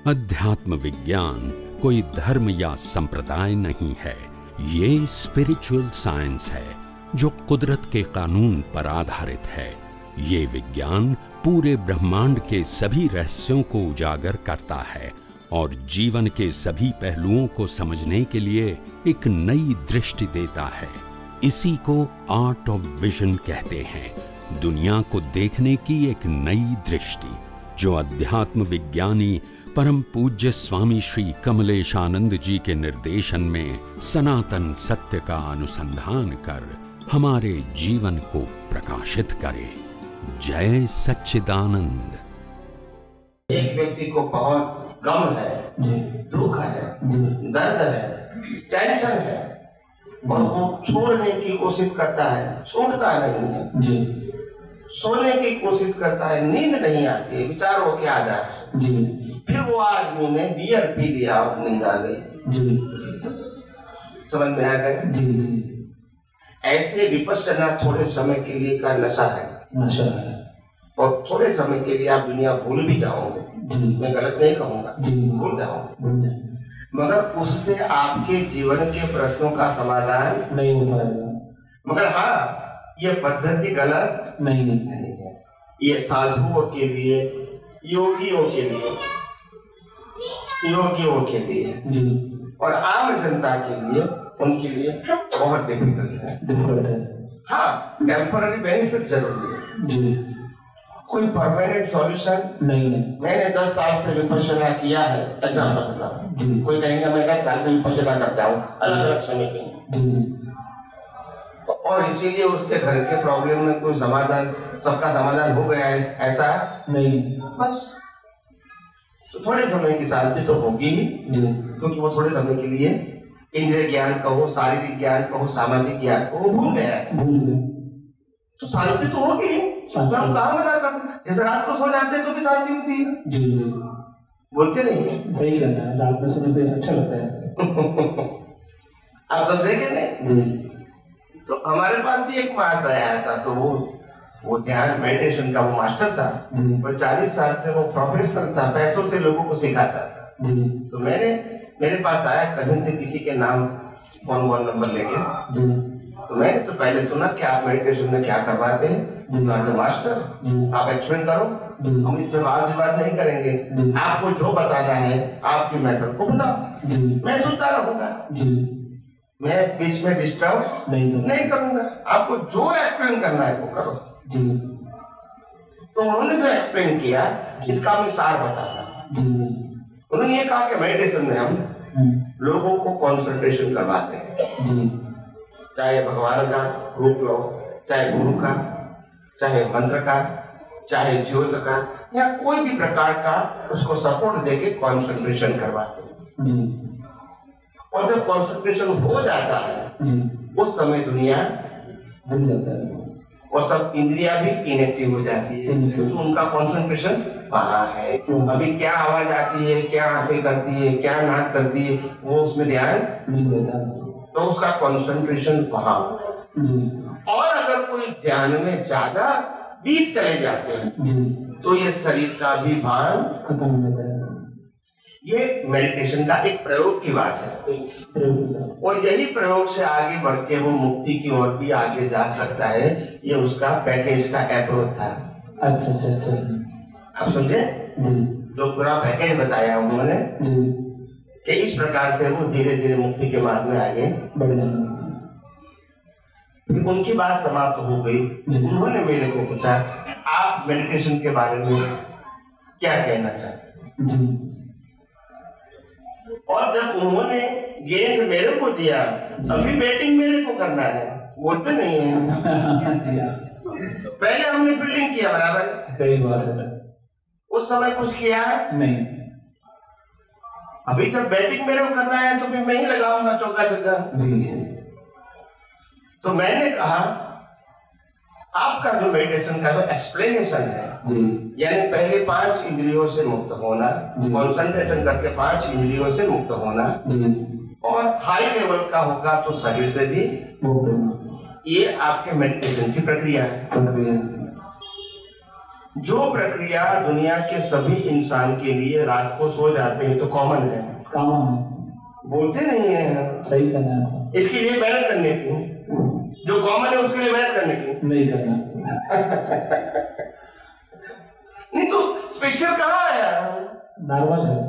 अध्यात्म विज्ञान कोई धर्म या संप्रदाय नहीं है, ये स्पिरिचुअल साइंस है जो कुदरत के कानून पर आधारित है। ये विज्ञान पूरे ब्रह्मांड के सभी रहस्यों को उजागर करता है और जीवन के सभी पहलुओं को समझने के लिए एक नई दृष्टि देता है। इसी को आर्ट ऑफ विजन कहते हैं, दुनिया को देखने की एक नई दृष्टि, जो अध्यात्म विज्ञानी परम पूज्य स्वामी श्री कमलेशानंद जी के निर्देशन में सनातन सत्य का अनुसंधान कर हमारे जीवन को प्रकाशित करे। जय सच्चिदानंद। एक व्यक्ति को बहुत गम है, दुख है, दर्द है, टेंशन है और वो छोड़ने की कोशिश करता है, छोड़ता नहीं है। सोने की कोशिश करता है, नींद नहीं आती है, विचारों के आधार से। फिर वो आदमी ने बियर पी लिया और नींद आ गई। समझ में आ गया? ऐसे विपश्यना थोड़े समय के लिए का नशा है और थोड़े समय के लिए आप दुनिया भूल भी जाओगे। मैं गलत नहीं कहूँगा, भूल जाओगे, मगर उससे आपके जीवन के प्रश्नों का समाधान नहीं हो पाएगा। मगर हाँ, ये पद्धति गलत नहीं है। ये साधुओं के लिए, योगियों के लिए और आम जनता के लिए, उनके लिए बहुत डिफिकल्ट है। हाँ, टेम्पररी बेनिफिट जरूरी है, कोई परमानेंट सॉल्यूशन नहीं है। मैंने 10 साल से विपश्यना किया है, एग्जाम्पल बता। कोई कहेगा मैं 10 साल से विपश्यना करता हूँ, अलग अलग समय के, और इसीलिए उसके घर के प्रॉब्लम में कोई समाधान, सबका समाधान हो गया है, ऐसा नहीं। बस तो थोड़े समय की शांति तो होगी ही, क्योंकि वो थोड़े समय के लिए इंद्रिय ज्ञान कहो, शारीरिक ज्ञान कहो, सामाजिक ज्ञान को भूल गया है, तो शांति तो होगी। उसमें हम कहाँ मना करते, जैसे रात को सो जाते हैं तो भी शांति होती है। बोलते नहीं? सही कहना है, रात में सोने से अच्छा लगता है। आप समझे कि नहीं? तो हमारे पास भी एक महाशय आया था, तो वो ध्यान मेडिटेशन का वो मास्टर था, और 40 साल से वो प्रोफेसर था, पैसों से लोगों को सिखाता था। तो मेरे पास आया कहीं से किसी के नाम फोन नंबर लेके, तो मैंने तो पहले सुना कि आप मेडिटेशन में क्या करवाते हैं, मास्टर आप एक्सप्लेन करो, हम इस पर वाद विवाद नहीं करेंगे, आपको जो बताना है आपकी मेथड को बताओ, मैं सुनता रहूंगा, मैं बीच में डिस्टर्ब नहीं करूंगा, आपको जो एक्सप्लेन करना है वो करो। तो उन्होंने जो एक्सप्लेन किया, इसका मैं सार बताता। उन्होंने ये कहा कि मेडिटेशन में हम लोगों को कंसंट्रेशन करवाते हैं, चाहे भगवान का रूप लो, चाहे गुरु का, चाहे मंत्र का, चाहे ज्योत का, या कोई भी प्रकार का उसको सपोर्ट देके कंसंट्रेशन करवाते हैं। और जब कंसंट्रेशन हो जाता है उस समय दुनिया भूल जाता है और सब इंद्रियां भी इनएक्टिव हो जाती है, क्योंकि उनका कंसंट्रेशन वहाँ है। अभी क्या आवाज आती है, क्या आंखें करती है, क्या नाक करती है, वो उसमें ध्यान नहीं देता, तो उसका कंसंट्रेशन वहाँ। और अगर कोई ध्यान में ज्यादा डीप चले जाते हैं तो ये शरीर का भी भान खत्म हो जाता है। ये मेडिटेशन का एक प्रयोग की बात है, और यही प्रयोग से आगे बढ़ के वो मुक्ति की ओर भी आगे जा सकता है। ये उसका पैकेज का अप्रोच था। अच्छा, आप समझे? जो पूरा पैकेज बताया उन्होंने कि इस प्रकार से वो धीरे धीरे मुक्ति के मार्ग में आगे बढ़ जाएंगे। उनकी बात समाप्त हो गई। उन्होंने मेरे को पूछा, आप मेडिटेशन के बारे में क्या कहना चाहते हैं? और जब उन्होंने गेंद मेरे को दिया, अभी बैटिंग मेरे को करना है, बोलते नहीं है। पहले हमने फील्डिंग किया बराबर, सही बात है, उस समय कुछ किया नहीं। अभी जब बैटिंग मेरे को करना है तो फिर मैं ही लगाऊंगा चौका छक्का। तो मैंने कहा, आपका जो मेडिटेशन का जो एक्सप्लेनेशन है, यानी पहले 5 इंद्रियों से मुक्त होना, कंसंट्रेशन करके 5 इंद्रियों से मुक्त होना, और हाई लेवल का होगा तो शरीर से भी मुक्त होना, ये आपके मेडिटेशन की प्रक्रिया है। जो प्रक्रिया दुनिया के सभी इंसान के लिए रात को सो जाते हैं तो कॉमन है, कॉमन है, बोलते नहीं है। सही करना है, इसके लिए मेहनत करने की, जो कॉमन है उसके लिए मेहनत करने की नहीं करना। नहीं तो स्पेशल कहाँ आया, नॉर्मल है।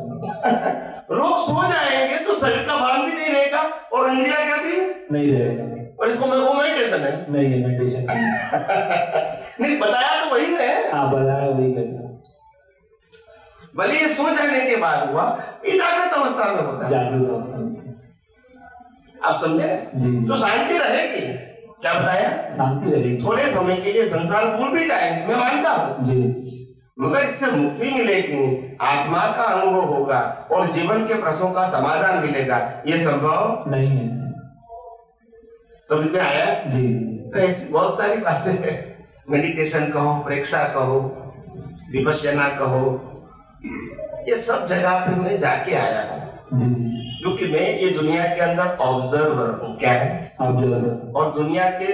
लोग सो जाएंगे तो शरीर का भान भी नहीं रहेगा और इंद्रिया क्या भी नहीं रहेगा, और इसको वो मेडिटेशन है। नहीं है मेडिटेशन। नहीं बताया तो वही ने, हाँ बताया वही करना। भले ये सो जाने के बाद हुआ, ये जागृत अवस्था में होता है। जागृत अवस्था में, आप समझे जी। तो शांति रहेगी, क्या बताया, शांति रहेगी। थोड़े समय के लिए संसार भूल भी जाएंगे, मैं मानता हूँ जी, मगर इससे मुक्ति मिलेगी, आत्मा का अनुभव होगा और जीवन के प्रश्नों का समाधान मिलेगा, ये संभव नहीं है। समझ में आया जी। तो ऐसी बहुत सारी बातें हैं, मेडिटेशन कहो, प्रेक्षा कहो, विपश्यना कहो, ये सब जगह पे मैं जाके आया हूँ जी, क्योंकि मैं ये दुनिया के अंदर ऑब्जर्वर हूँ। क्या है, ऑब्जर्वर। और दुनिया के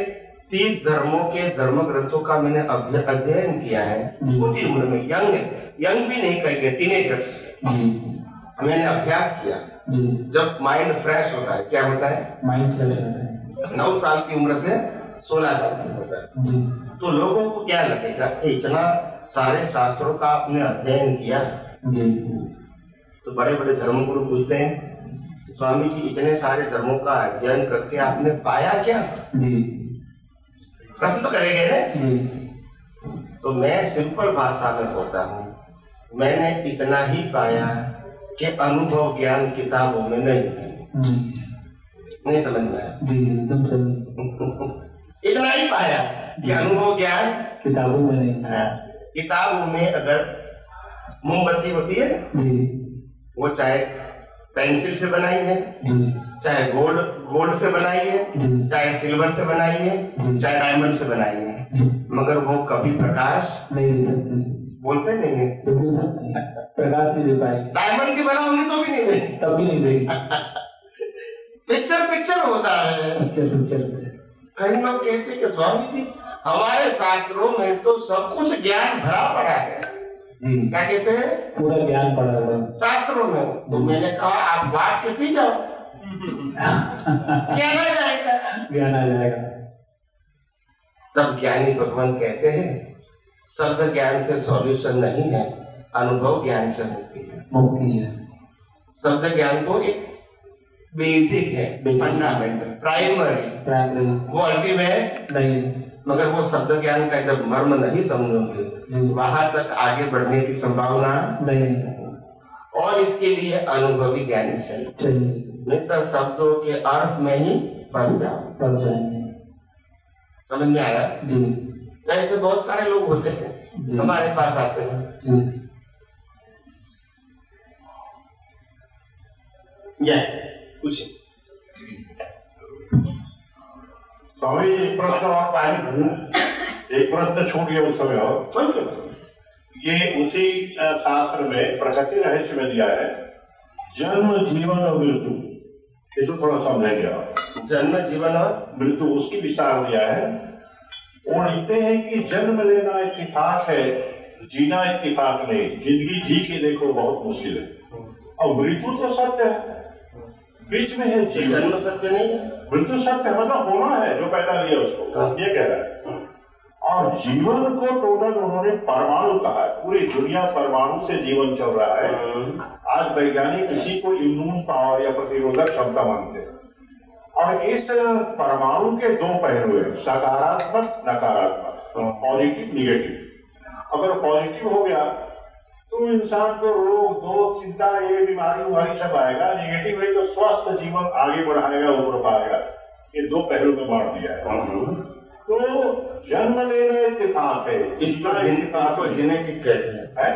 30 धर्मों के धर्म ग्रंथों का मैंने अध्ययन किया है छोटी उम्र में, यंग भी नहीं कहेंगे, टीनेजर्स, मैंने अभ्यास किया। जी। जब माइंड फ्रेश होता है, क्या होता है, माइंड फ्रेश होता है, 9 साल की उम्र से 16 साल की होता है, जी। तो लोगों को क्या लगेगा कि इतना सारे शास्त्रों का आपने अध्ययन किया। जी। तो बड़े बड़े धर्मगुरु पूछते हैं, स्वामी जी इतने सारे धर्मों का अध्ययन करके आपने पाया क्या? जी। प्रश्न तो करेंगे ना जी। तो मैं सिंपल भाषा में बोलता हूँ, मैंने इतना ही पाया कि अनुभव ज्ञान किताबों में नहीं है। नहीं समझ में आया? जी एकदम सही। इतना ही पाया कि अनुभव ज्ञान किताबों में नहीं है। किताबों में अगर मोमबत्ती होती है जी, वो चाहे पेंसिल से बनाई है, जी, चाहे गोल्ड से बनाई है, जी, चाहे सिल्वर से बनाई है, चाहे डायमंड से बनाई है, मगर वो कभी प्रकाश नहीं दे सकती। बोलते नहीं है, प्रकाश नहीं दे पाएगी। डायमंड की बनाओगे तो भी नहीं देगी, तब भी नहीं देगी। पिक्चर होता है। पिक्चर। कई लोग कहते कि स्वामी जी हमारे शास्त्रों में तो सब कुछ ज्ञान भरा पड़ा है। जी। क्या कहते हैं? पूरा ज्ञान पड़ा हुआ है शास्त्रों में। तो मैंने कहा आप बात के पी जाओ, ज्ञान आ जाएगा। ज्ञान आ जाएगा। तब ज्ञानी भगवान कहते हैं शब्द ज्ञान से सॉल्यूशन नहीं है, अनुभव ज्ञान से मुक्ति है। शब्द ज्ञान तो एक बेसिक है, फंडामेंटल, प्राइमरी, वो अल्टीमेट नहीं, मगर वो शब्द ज्ञान का जब मर्म नहीं समझोगे वहां तक आगे बढ़ने की संभावना नहीं, और इसके लिए अनुभवी ज्ञानी चाहिए, नहीं तो शब्दों के अर्थ में ही फंस जाएंगे। समझ में आया जी? ऐसे बहुत सारे लोग होते हैं हमारे पास आते हैं, कुछ स्वामी एक प्रश्न और एक प्रश्न छूट गया उस समय, और ये उसी शास्त्र में प्रकृति रहस्य में दिया है, जन्म जीवन और मृत्यु, इसको थोड़ा समझेंगे आप। जन्म जीवन और मृत्यु उसकी विस्तार दिया है, और लिखते हैं कि जन्म लेना इत्तेफाक है, जीना इत्तेफाक नहीं, जिंदगी जी के देखो बहुत मुश्किल है, और मृत्यु तो सत्य है, बीच में है जीवन। जन्म सत्य नहीं है, मृत्यु सत्य मतलब होना है, जो पैदा लिया उसको, ये कह रहा है। और जीवन को टोटल उन्होंने परमाणु कहा है, पूरी दुनिया परमाणु से जीवन चल रहा है। आज वैज्ञानिक किसी को इम्यून पावर या प्रतिरोधक क्षमता मानते हैं, और इस परमाणु के 2 पहलू है, सकारात्मक नकारात्मक, पॉजिटिव निगेटिव। अगर पॉजिटिव हो गया तो इंसान को रोग, दो चिंता, ये बीमारी सब आएगा, निगेटिव है तो स्वस्थ जीवन आगे बढ़ाएगा, ऊपर पाएगा। ये 2 पहलू में बांट दिया है। तो जन्म लेना इत्तेफाक है, इसको जेनेटिक कहते हैं,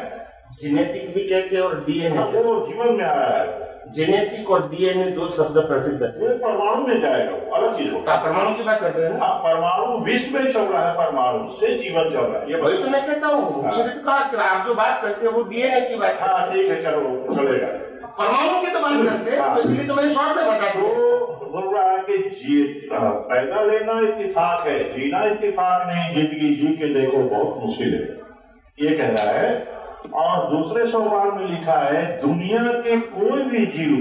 जेनेटिक भी कहते हैं और डीएनए, वो जीवन में आ रहा है। जेनेटिक और डीएनए 2 शब्द प्रसिद्ध है। परमाणु में जाएगा, वो अलग चीज होगा। परमाणु की बात करते हैं ना, परमाणु विश्व में चल रहा है, परमाणु से जीवन चल रहा है, ये वही तो मैं कहता हूँ। तो कहा कि आप जो बात करते हैं वो डीएनए की बात है। हाँ ठीक है, चलो चलेगा। परमाणु की तो बात करते हैं, इसलिए तो मैंने शॉर्ट में बता दिया। बोल रहा है कि पैदा लेना इत्तेफाक है, जीना इत्तेफाक नहीं, जिंदगी जी के देखो बहुत मुश्किल है। ये कह रहा है। और दूसरे सोपान में लिखा है दुनिया के कोई भी जीव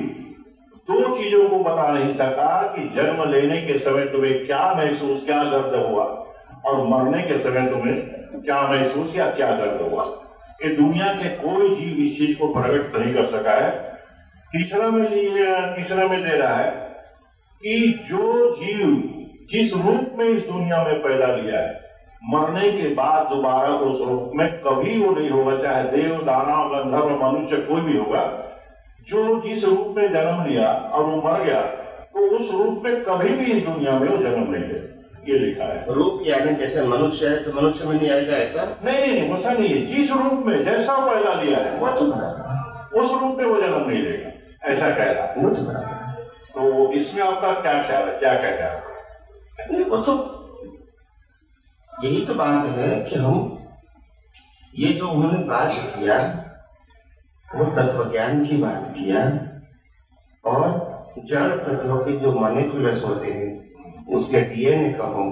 दो चीजों को बता नहीं सका कि जन्म लेने के समय तुम्हें क्या महसूस, क्या दर्द हुआ, और मरने के समय तुम्हें क्या महसूस या क्या दर्द हुआ। ये दुनिया के कोई जीव इस चीज को प्रकट नहीं कर सका है। तीसरा में दे रहा है कि जो जीव जिस रूप में इस दुनिया में पैदा लिया है, मरने के बाद दोबारा उस रूप में कभी वो नहीं होगा, चाहे देव, दानव, गंधर्व, मनुष्य कोई भी होगा। जो जिस रूप में जन्म लिया और वो मर गया, तो उस रूप में कभी भी इस दुनिया में वो जन्म नहीं ले। ये लिखा है। रूप यानी जैसे मनुष्य है तो मनुष्य में नहीं आएगा ऐसा? नहीं, वैसा नहीं है। जिस रूप में जैसा पैदा लिया है वो तो बराबर, उस रूप में वो जन्म नहीं लेगा, ऐसा कह रहा है। वो तो बराबर। तो इसमें आपका क्या ख्याल है, क्या कह रहा है? नहीं, वो तो यही तो बात है कि हम ये जो उन्होंने बात किया वो तत्व ज्ञान की बात किया, और जड़ तत्व के जो मॉलिक्यूल्स होते हैं उसके डीएनए कहो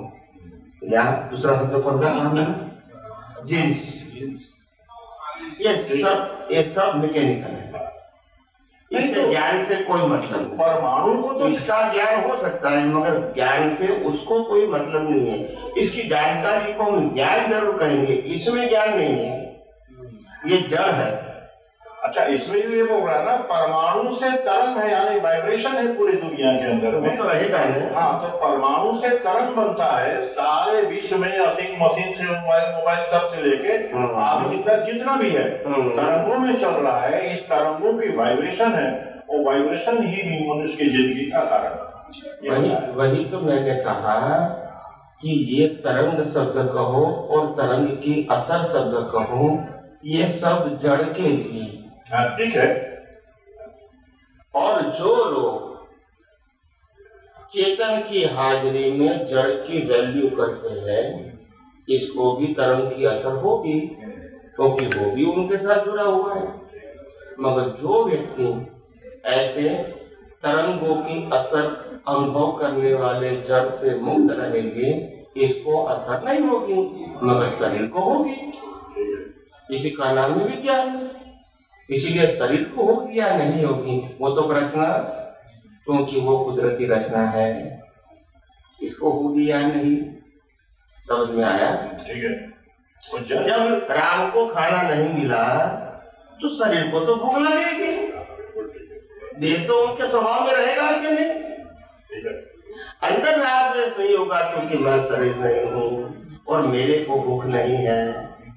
या दूसरा शब्द कौन सा नाम है, जीन्स, ये सब मैकेनिकल है। इससे ज्ञान से कोई मतलब नहीं। परमाणु को तो इसका ज्ञान हो सकता है मगर ज्ञान से उसको कोई मतलब नहीं है। इसकी जानकारी को हम ज्ञान जरूर कहेंगे, इसमें ज्ञान नहीं है, ये जड़ है। अच्छा, इसमें जो ये बोल रहा है ना, परमाणु से तरंग है, यानी वाइब्रेशन है पूरी दुनिया के अंदर में, तो रहेगा नहीं। हाँ, तो परमाणु से तरंग बनता है सारे विश्व में, असीम मशीन से मोबाइल सब से लेके आप जितना भी है तरंगों में चल रहा है। इस तरंगों की वाइब्रेशन है, वो वाइब्रेशन ही मनुष्य की जिंदगी का कारण। वही तो मैंने कहा कि ये तरंग शब्द कहो और तरंग की असर शब्द कहो, ये सब जड़ के लिए ठीक है। और जो लोग चेतन की हाजिरी में जड़ की वैल्यू करते हैं, इसको भी तरंग की असर होगी क्योंकि वो भी उनके साथ जुड़ा हुआ है। मगर जो व्यक्ति ऐसे तरंगों की असर अनुभव करने वाले जड़ से मुक्त रहेंगे, इसको असर नहीं होगी मगर शरीर को होगी। इसी का नाम है विज्ञान। इसीलिए शरीर को होगी या नहीं होगी वो तो प्रश्न, क्योंकि वो कुदरती रचना है, इसको होगी या नहीं। समझ में आया? ठीक है। जब राम को खाना नहीं मिला तो शरीर को तो भूख लगेगी, देह तो उनके स्वभाव में रहेगा कि नहीं। अंदर राग द्वेष नहीं होगा क्योंकि मैं शरीर नहीं हूँ और मेरे को भूख नहीं है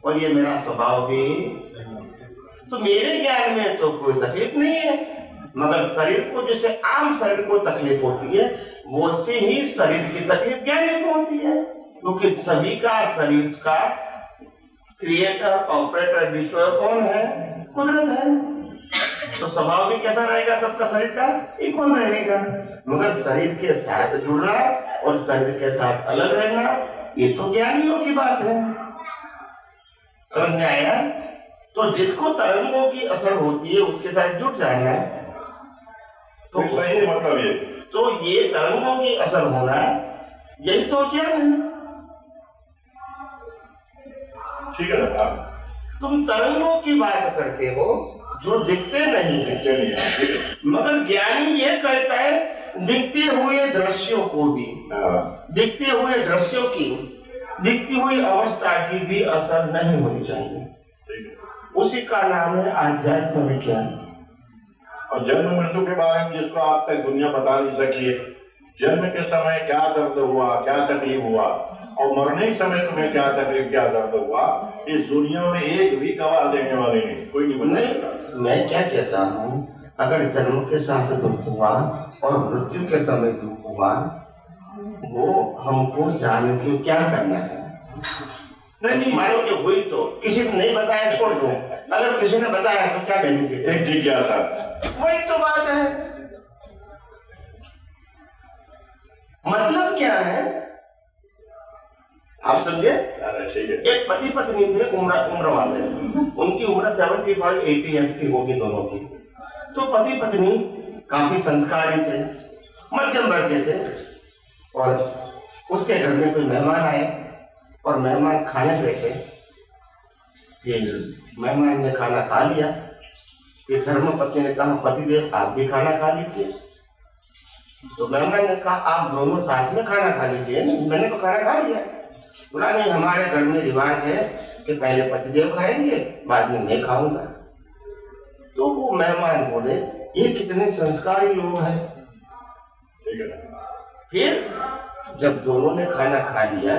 और ये मेरा स्वभाव भी, तो मेरे ज्ञान में तो कोई तकलीफ नहीं है। मगर शरीर को, जैसे आम शरीर को तकलीफ होती है, वैसे ही शरीर की तकलीफ ज्ञानी को होती है, क्योंकि सभी का शरीर का क्रिएटर, ऑपरेटर, डिस्ट्रॉयर कौन है? कुदरत है। तो स्वभाव भी कैसा रहेगा सबका? शरीर का इक्वल रहेगा। मगर शरीर के साथ जुड़ना और शरीर के साथ अलग रहना, ये तो ज्ञानियों की बात है। समझ में आया? तो जिसको तरंगों की असर होती है उसके साथ जुट जाना है, तो सही है। मतलब ये तो ये तरंगों की असर होना, यही तो ज्ञान है। ठीक है ना? तुम तरंगों की बात करते हो जो दिखते नहीं है, मगर ज्ञानी ये कहता है दिखते हुए दृश्यों को भी, दिखते हुए दृश्यों की, दिखती हुई अवस्था की भी असर नहीं होनी चाहिए। उसी का नाम है आध्यात्म विज्ञान। और जन्म मृत्यु के बारे में जिसको आज तक दुनिया बता नहीं सकी है, जन्म के समय क्या दर्द हुआ, क्या तकलीफ हुआ, और मरने के समय तुम्हें क्या तकलीफ, क्या दर्द हुआ, इस दुनिया में एक भी गवाह देने वाले नहीं, कोई नहीं बता सकता। मैं क्या कहता हूँ, अगर जन्म के साथ दुख हुआ और मृत्यु के समय दुख हुआ, वो हमको जान के क्या करना है? नहीं, मान के हुई तो किसी ने नहीं बताया, छोड़ दो। अगर किसी ने बताया तो क्या बेनिफिट? एक जिज्ञासा, वही तो बात है। मतलब क्या है आप समझे? ठीक है। एक पति पत्नी थे, उम्र वाले, उनकी उम्र 75-80 ईयर्स की होगी दोनों की। तो पति पत्नी काफी संस्कारी थे, मध्यम वर्ग के थे, और उसके घर में कोई मेहमान आए और मेहमान खाने बैठे फिर मेहमान ने खाना खा लिया। फिर धर्मपत्नी ने कहा पतिदेव आप भी खाना खा लीजिए। तो मेहमान ने कहा आप दोनों साथ में खाना खा लीजिए। नहीं, मैंने तो खाना खा लिया। बोला नहीं, हमारे घर में रिवाज है कि पहले पतिदेव खाएंगे बाद में मैं खाऊंगा। तो वो मेहमान बोले ये कितने संस्कारी लोग हैं। फिर जब दोनों ने खाना खा लिया,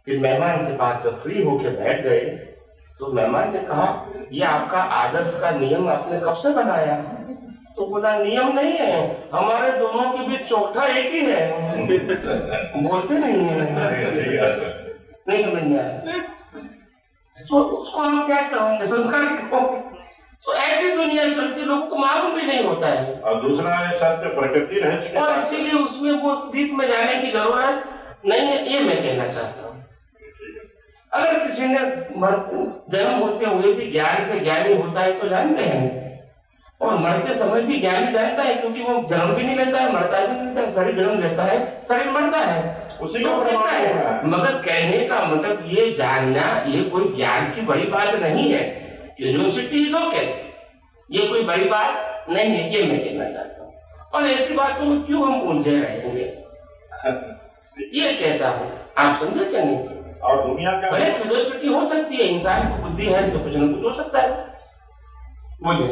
फिर मेहमान के पास जब फ्री होके बैठ गए तो मेहमान ने कहा ये आपका आदर्श का नियम आपने कब से बनाया? तो बोला नियम नहीं है, हमारे दोनों के बीच चौथा एक ही है। बोलते नहीं है, नहीं समझ में आया तो उसको हम क्या कहोगे, संस्कार कहोगे? तो ऐसी दुनिया चलती, लोगों को मालूम भी नहीं होता है। और दूसरा है सत्य प्रकृति रहस्य, और इसीलिए उसमें वो डीप में जाने की जरूरत नहीं है, ये मैं कहना चाहता हूँ। अगर किसी ने जन्म होते हुए भी ज्ञान से ज्ञानी होता है तो जानते हैं, और मरते समय भी ज्ञानी जानता है, क्योंकि वो जन्म भी नहीं लेता है, मरता भी नहीं लेता है। शरीर जन्म लेता है, शरीर मरता है, उसी तो कहता है। मगर कहने का मतलब ये जानना ये कोई ज्ञान की बड़ी बात नहीं है। यूनिवर्सिटी इज ओके, ये कोई बड़ी बात नहीं है, ये मैं कहना चाहता हूँ। और ऐसी बातों में क्यों हम उलझे रहेंगे, ये कहता हूँ। आप समझे क्या नहीं? और दुनिया का बड़े क्यूरियोसिटी हो सकती है, इंसान की बुद्धि है तो कुछ न कुछ हो सकता है। बोलिए।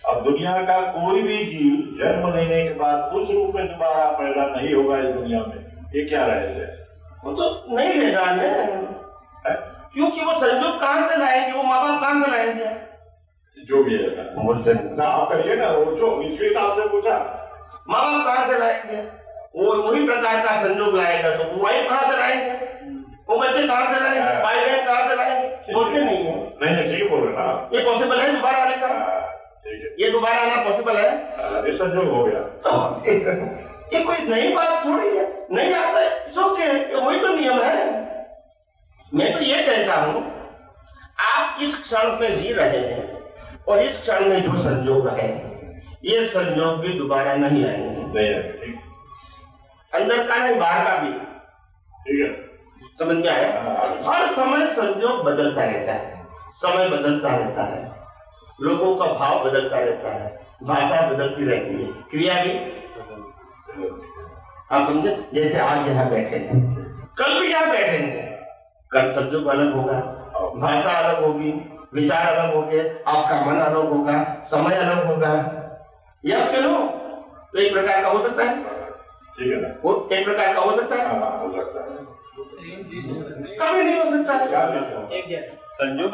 अब दुनिया का कोई भी जीव जन्म लेने के बाद उस रूप में दोबारा पैदा नहीं होगा इस दुनिया में, ये क्या रहस्य है? वो तो नहीं ले जाने, क्योंकि वो संजोग कहाँ से लाएंगे, वो माँ बाप कहाँ से लाएंगे? जो भी है ना आप करिए ना, इसलिए तो आपसे पूछा। माँ बाप कहाँ से लाएंगे? वो वही प्रकार का संजोग लाएगा तो वो वाइफ कहाँ से लाएंगे? वो बच्चे कहाँ से लाएंगे? भाई बहन कहाँ से लाएंगे? बोलते नहीं है। नहीं ठीक बोल रहे ना, ये पॉसिबल है दोबारा आने का? ये दोबारा आना पॉसिबल है? ये संजोग हो गया। ये कोई नई बात थोड़ी है, नहीं आता है ओके, वही तो नियम है। मैं तो ये कहता हूँ आप इस क्षण में जी रहे हैं और इस क्षण में जो संजोग है ये संजोग भी दोबारा नहीं आएंगे। नहीं आएंगे, अंदर का नहीं बाहर का भी। ठीक है, समझ में आया? हर समय संजोग बदलता रहता है, समय बदलता रहता है, लोगों का भाव बदलता रहता है, भाषा बदलती रहती है, क्रिया भी। आप समझे? जैसे आज यहाँ बैठे हैं, कल भी यहाँ बैठेंगे, कल संजोग अलग होगा, भाषा अलग होगी, विचार अलग होंगे, आपका मन अलग होगा, समय अलग होगा। यस के नो? तो एक प्रकार का हो सकता है, ठीक है ना? वो एक प्रकार का हो सकता है, हो सकता है, कभी नहीं हो सकता है। संजोग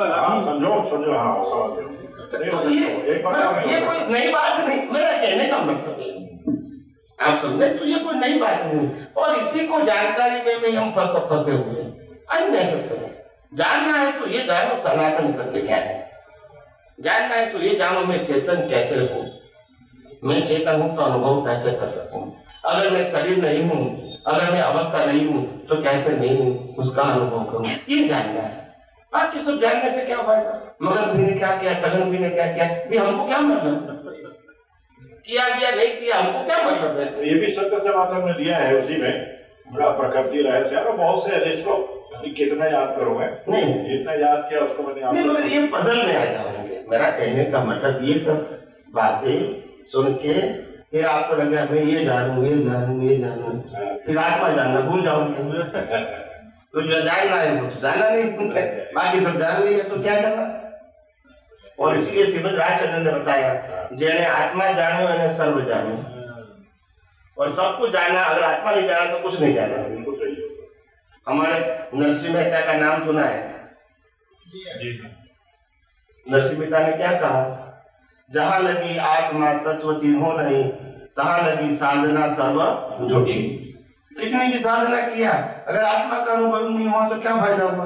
संजोग हाँ समझ तो ये कोई नई बात नहीं, मेरा कहने का मतलब है, आप समझे? तो ये कोई नई बात नहीं, और इसी को जानकारी में भी हम फंसे हुए अननेसेसरी। जानना है तो ये जानो सनातन सत्य क्या है, जानना है तो ये जानो मैं चेतन कैसे हूँ, मैं चेतन हूँ तो अनुभव कैसे कर सकूँ। अगर मैं शरीर नहीं हूँ, अगर मैं अवस्था नहीं हूँ तो कैसे नहीं हूँ उसका अनुभव करूँ, ये जानना है। बाकी सब जानने से क्या फायदा? मगन भी ने क्या किया, छगन भी ने क्या किया, भी हमको क्या मतलब? किया गया नहीं किया हमको क्या मतलब है? ये भी सत्य समाधान में दिया है, उसी में बड़ा प्रकृति रहस्य है, बहुत से है जिसको कितना याद करोगे, नहीं जितना याद किया उसको मैंने मगर ये पजल में आ जाओगे। मेरा कहने का मतलब ये सब बातें सुन के फिर आपको लगा मैं ये जानूं, फिर आत्मा जानना भूल जाओगे। तो जो जानना है वो तो जाना नहीं, बाकी सब जान लिया तो क्या करना। और इसलिए श्रीमद राजचंद्र ने बताया जेने आत्मा जानो मैंने सर्व जानो, और सब कुछ जाना, अगर आत्मा नहीं जाना तो कुछ नहीं जाना। बिल्कुल सही है। हमारे नरसिंह मेहता का नाम सुना है? नरसिंह मेहता ने क्या कहा? जहां लगी आत्मा तत्व चिन्हो नहीं, तहां लगी साधना सर्व झूठी। कितनी भी साधना किया, अगर आत्मा का अनुभव नहीं हुआ तो क्या फायदा हुआ?